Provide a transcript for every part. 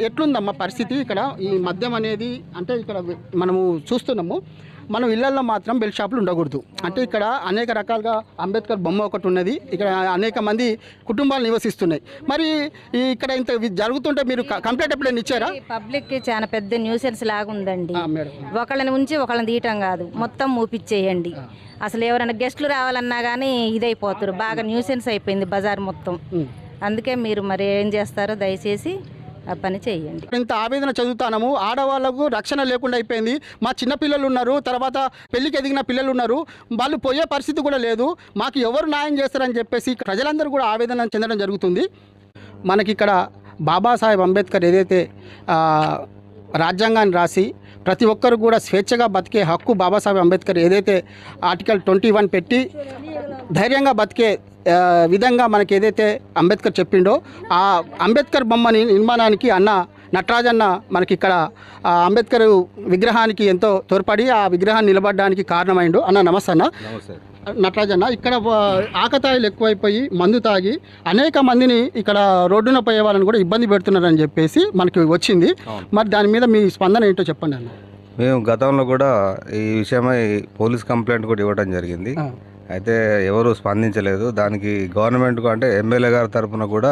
ఎట్లుందమ్మా పరిస్థితి ఇక్కడ? ఈ మద్యం అనేది అంటే ఇక్కడ మనము చూస్తున్నాము, మనం ఇళ్లల్లో మాత్రం బెల్ షాపులు ఉండకూడదు. అంటే ఇక్కడ అనేక రకాలుగా అంబేద్కర్ బొమ్మ ఒకటి ఉన్నది, ఇక్కడ అనేక మంది కుటుంబాలు నివసిస్తున్నాయి. మరి ఇక్కడ ఇంత జరుగుతుంటే మీరు కంప్లైంట్ ఎప్పుడైనా ఇచ్చారా? పబ్లిక్కి చాలా పెద్ద న్యూసెన్స్ లాగా ఉందండి. మేడం, ఒకళ్ళని ఉంచి ఒకళ్ళని తీయటం కాదు, మొత్తం మూపిచ్చేయండి. అసలు ఎవరైనా గెస్టులు రావాలన్నా కానీ ఇదైపోతారు. బాగా న్యూసెన్స్ అయిపోయింది బజార్ మొత్తం. అందుకే మీరు మరి ఏం చేస్తారో దయచేసి ఆ పని చేయండి. ఇంత ఆవేదన చదువుతాము, ఆడవాళ్ళకు రక్షణ లేకుండా అయిపోయింది. మా చిన్న పిల్లలు ఉన్నారు, తర్వాత పెళ్లికి ఎదిగిన పిల్లలు ఉన్నారు, వాళ్ళు పోయే పరిస్థితి కూడా లేదు. మాకు ఎవరు న్యాయం చేస్తారని చెప్పేసి ప్రజలందరూ కూడా ఆవేదన చెందడం జరుగుతుంది. మనకి ఇక్కడ బాబాసాహెబ్ అంబేద్కర్ ఏదైతే రాజ్యాంగాన్ని రాసి ప్రతి ఒక్కరు కూడా స్వేచ్ఛగా బతికే హక్కు బాబాసాహెబ్ అంబేద్కర్ ఏదైతే ఆర్టికల్ 21 పెట్టి ధైర్యంగా బతికే విధంగా మనకి ఏదైతే అంబేద్కర్ చెప్పిండో ఆ అంబేద్కర్ బొమ్మని నిర్మాణానికి అన్న నటరాజన్న మనకి ఇక్కడ అంబేద్కర్ విగ్రహానికి ఎంతో తోడ్పడి ఆ విగ్రహాన్ని నిలబడడానికి కారణమైండు. అన్న నమస్తే. అన్న నటరాజన్న, ఇక్కడ ఆకతాయిలు ఎక్కువైపోయి మందు తాగి అనేక మందిని ఇక్కడ రోడ్డున పోయే వాళ్ళని కూడా ఇబ్బంది పెడుతున్నారని చెప్పేసి మనకి వచ్చింది. మరి దాని మీద మీ స్పందన ఏంటో చెప్పండి అన్న. మేము గతంలో కూడా ఈ విషయమై పోలీస్ కంప్లైంట్ కూడా ఇవ్వడం జరిగింది. అయితే ఎవరు స్పందించలేదు. దానికి గవర్నమెంట్కు అంటే ఎమ్మెల్యే గారి తరఫున కూడా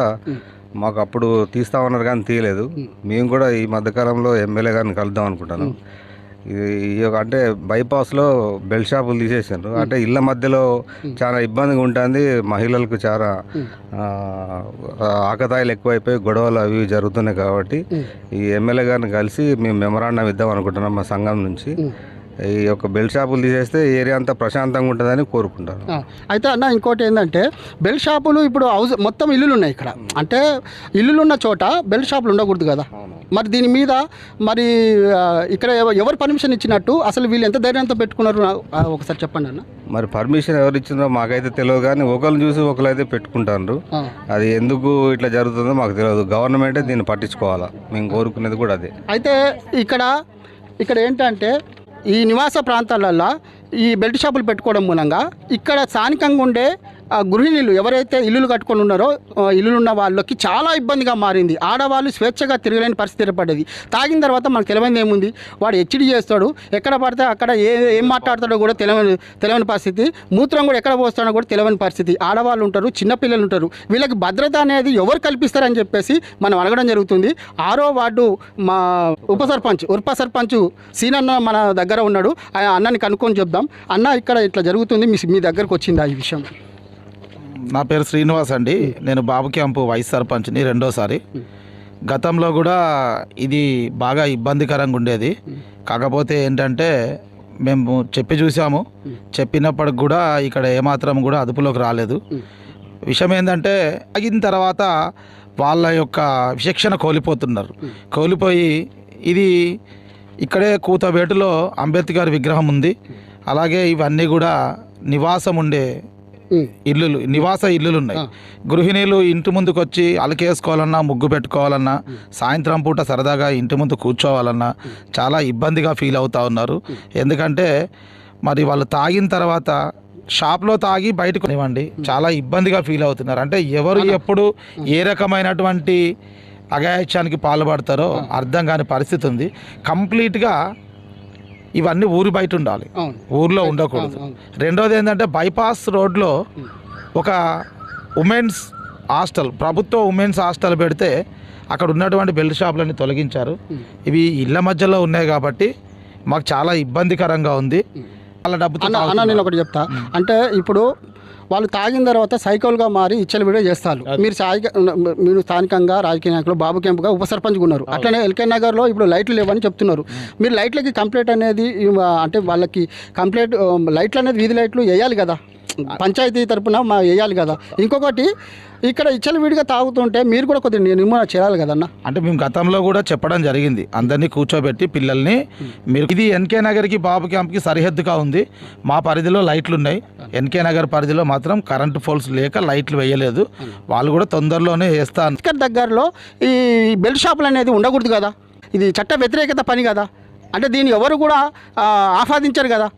మాకు అప్పుడు తీస్తామన్నారు కానీ తీయలేదు. మేము కూడా ఈ మధ్యకాలంలో ఎమ్మెల్యే గారిని కలుద్దాం అనుకుంటాను. అంటే బైపాస్లో బెల్ షాపులు తీసేసారు. అంటే ఇళ్ళ మధ్యలో చాలా ఇబ్బందిగా ఉంటుంది. మహిళలకు చాలా ఆకతాయిలు ఎక్కువైపోయి గొడవలు అవి జరుగుతున్నాయి. కాబట్టి ఈ ఎమ్మెల్యే గారిని కలిసి మేము మెమరాండం ఇద్దాం అనుకుంటున్నాం మా సంఘం నుంచి. ఈ యొక్క బెల్ షాపులు తీసేస్తే ఏరియా అంతా ప్రశాంతంగా ఉంటుందని కోరుకుంటాను. అయితే అన్న ఇంకోటి ఏంటంటే బెల్ షాపులు ఇప్పుడు హౌస్ మొత్తం ఇల్లులు ఉన్నాయి ఇక్కడ. అంటే ఇల్లులు ఉన్న చోట బెల్ షాపులు ఉండకూడదు కదా. మరి దీని మీద మరి ఇక్కడ ఎవరు పర్మిషన్ ఇచ్చినట్టు, అసలు వీళ్ళు ఎంత ధైర్యంతో పెట్టుకున్నారు ఒకసారి చెప్పండి అన్న. మరి పర్మిషన్ ఎవరు ఇచ్చిందో మాకైతే తెలియదు, కానీ ఒకరిని చూసి ఒకరు అయితే పెట్టుకుంటారు. అది ఎందుకు ఇట్లా జరుగుతుందో మాకు తెలియదు. గవర్నమెంటే దీన్ని పట్టించుకోవాలా, మేము కోరుకునేది కూడా అదే. అయితే ఇక్కడ ఏంటంటే ఈ నివాస ప్రాంతాలల్లో ఈ బెల్ట్ షాపులు పెట్టుకోవడం మూలంగా ఇక్కడ స్థానికంగా ఉండే గృహిణులు ఎవరైతే ఇల్లులు కట్టుకొని ఉన్నారో ఇల్లులున్న వాళ్ళకి చాలా ఇబ్బందిగా మారింది. ఆడవాళ్ళు స్వేచ్ఛగా తిరగలేని పరిస్థితి ఏర్పడేది. తాగిన తర్వాత మనకు తెలియని ఏముంది, వాడు హెచ్డి చేస్తాడు, ఎక్కడ పడితే అక్కడ ఏం మాట్లాడతాడో కూడా తెలియని పరిస్థితి. మూత్రం కూడా ఎక్కడ పోస్తాడో కూడా తెలియని పరిస్థితి. ఆడవాళ్ళు ఉంటారు, చిన్నపిల్లలు ఉంటారు. వీళ్ళకి భద్రత అనేది ఎవరు కల్పిస్తారని చెప్పేసి మనం అడగడం జరుగుతుంది. 6వ వార్డు మా ఉప సర్పంచ్ సీనన్న మన దగ్గర ఉన్నాడు. ఆ అన్నని కనుక్కొని చెప్దాం. అన్న, ఇక్కడ ఇట్లా జరుగుతుంది, మీ దగ్గరకు వచ్చిందా ఈ విషయం? నా పేరు శ్రీనివాస్ అండి. నేను బాబు క్యాంపు వైస్ సర్పంచ్ని రెండోసారి. గతంలో కూడా ఇది బాగా ఇబ్బందికరంగా ఉండేది. కాకపోతే ఏంటంటే మేము చూసాము, చెప్పినప్పటికి కూడా ఇక్కడ ఏమాత్రం కూడా అదుపులోకి రాలేదు. విషయం ఏంటంటే తాగిన తర్వాత వాళ్ళ యొక్క విచక్షణ కోల్పోయి ఇది ఇక్కడే కూతవేటులో అంబేద్కర్ విగ్రహం ఉంది. అలాగే ఇవన్నీ కూడా నివాస ఇల్లులు ఉన్నాయి. గృహిణీలు ఇంటి ముందుకు వచ్చి అలకేసుకోవాలన్నా, ముగ్గు పెట్టుకోవాలన్నా, సాయంత్రం పూట సరదాగా ఇంటి ముందు కూర్చోవాలన్నా చాలా ఇబ్బందిగా ఫీల్ అవుతూ ఉన్నారు. ఎందుకంటే మరి వాళ్ళు తాగిన తర్వాత షాప్లో తాగి బయటకు ఇవ్వండి చాలా ఇబ్బందిగా ఫీల్ అవుతున్నారు. అంటే ఎవరు ఎప్పుడు ఏ రకమైనటువంటి అఘాయిత్యానికి పాల్పడతారో అర్థం కాని పరిస్థితి ఉంది. కంప్లీట్గా ఇవన్నీ ఊరి బయట ఉండాలి, ఊర్లో ఉండకూడదు. రెండోది ఏంటంటే బైపాస్ రోడ్లో ఒక ఉమెన్స్ హాస్టల్, ప్రభుత్వ ఉమెన్స్ హాస్టల్ పెడితే అక్కడ ఉన్నటువంటి బెల్ట్ షాపులన్నీ తొలగించారు. ఇవి ఇళ్ళ మధ్యలో ఉన్నాయి కాబట్టి మాకు చాలా ఇబ్బందికరంగా ఉంది. వాళ్ళ డబ్బుతో నేను ఒకటి చెప్తా. అంటే ఇప్పుడు వాళ్ళు తాగిన తర్వాత సైకిల్గా మారి ఇచ్చలవిడిగా చేస్తారు. మీరు స్థానికంగా రాజకీయ నాయకులు బాబు క్యాంపుగా ఉప సర్పంచ్గా ఉన్నారు. అట్లనే ఎల్కే నగర్లో ఇప్పుడు లైట్లు లేవని చెప్తున్నారు. మీరు లైట్లకి కంప్లైంట్ అనేది అంటే వాళ్ళకి కంప్లైంట్ లైట్లు అనేది వీధి లైట్లు వేయాలి కదా, పంచాయతీ తరఫున వేయాలి కదా. ఇంకొకటి ఇక్కడ ఇచ్చలవిడిగా తాగుతుంటే మీరు కూడా కొద్దిగా నిర్మూలన చేయాలి కదన్న. అంటే మేము గతంలో కూడా చెప్పడం జరిగింది, అందరినీ కూర్చోబెట్టి పిల్లల్ని మీరు ఇది ఎన్కే నగర్కి బాబు క్యాంప్కి సరిహద్దుగా ఉంది. మా పరిధిలో లైట్లు ఉన్నాయి. ఎన్కే నగర్ పరిధిలో మాత్రం కరెంటు పోల్స్ లేక లైట్లు వేయలేదు. వాళ్ళు కూడా తొందరలోనే వేస్తాను. ఇక్కడ దగ్గరలో ఈ బెల్ట్ షాపులు అనేది ఉండకూడదు కదా, ఇది చట్ట వ్యతిరేకత పని కదా. అంటే దీన్ని ఎవరు కూడా ఆస్వాదించరు కదా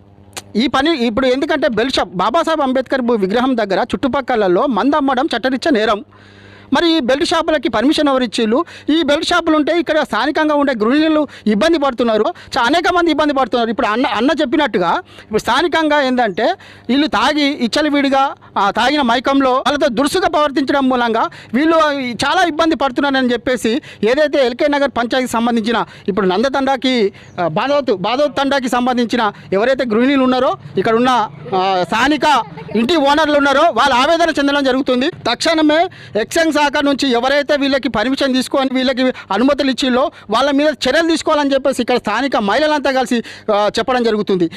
ఈ పని. ఇప్పుడు ఎందుకంటే బెల్ షాప్ బాబాసాహెబ్ అంబేద్కర్ విగ్రహం దగ్గర చుట్టుపక్కలలో మందు అమ్మడం చట్టరీత్యా నేరం. మరి ఈ బెల్ట్ షాపులకి పర్మిషన్ ఎవరు ఇచ్చిళ్ళు? ఈ బెల్ట్ షాపులు ఉంటే ఇక్కడ స్థానికంగా ఉండే గృహిణులు ఇబ్బంది పడుతున్నారు, అనేక మంది ఇబ్బంది పడుతున్నారు. ఇప్పుడు అన్న చెప్పినట్టుగా ఇప్పుడు స్థానికంగా ఏంటంటే వీళ్ళు తాగి ఇచ్చలవిడిగా తాగిన మైకంలో వాళ్ళతో దురుసుగా ప్రవర్తించడం మూలంగా వీళ్ళు చాలా ఇబ్బంది పడుతున్నారని చెప్పేసి ఏదైతే ఎల్కే నగర్ పంచాయతీకి సంబంధించిన ఇప్పుడు నందతండాకి బాదోత్ తండాకి సంబంధించిన ఎవరైతే గృహిణులు ఉన్నారో ఇక్కడ ఉన్న స్థానిక ఇంటి ఓనర్లు ఉన్నారో వాళ్ళు ఆవేదన చెందడం జరుగుతుంది. తక్షణమే ఎక్సైజ్ శాఖ నుంచి ఎవరైతే వీళ్ళకి పర్మిషన్ తీసుకొని వీళ్ళకి అనుమతులు ఇచ్చిల్లో వాళ్ళ మీద చర్యలు తీసుకోవాలని చెప్పేసి ఇక్కడ స్థానిక మహిళలంతా కలిసి చెప్పడం జరుగుతుంది.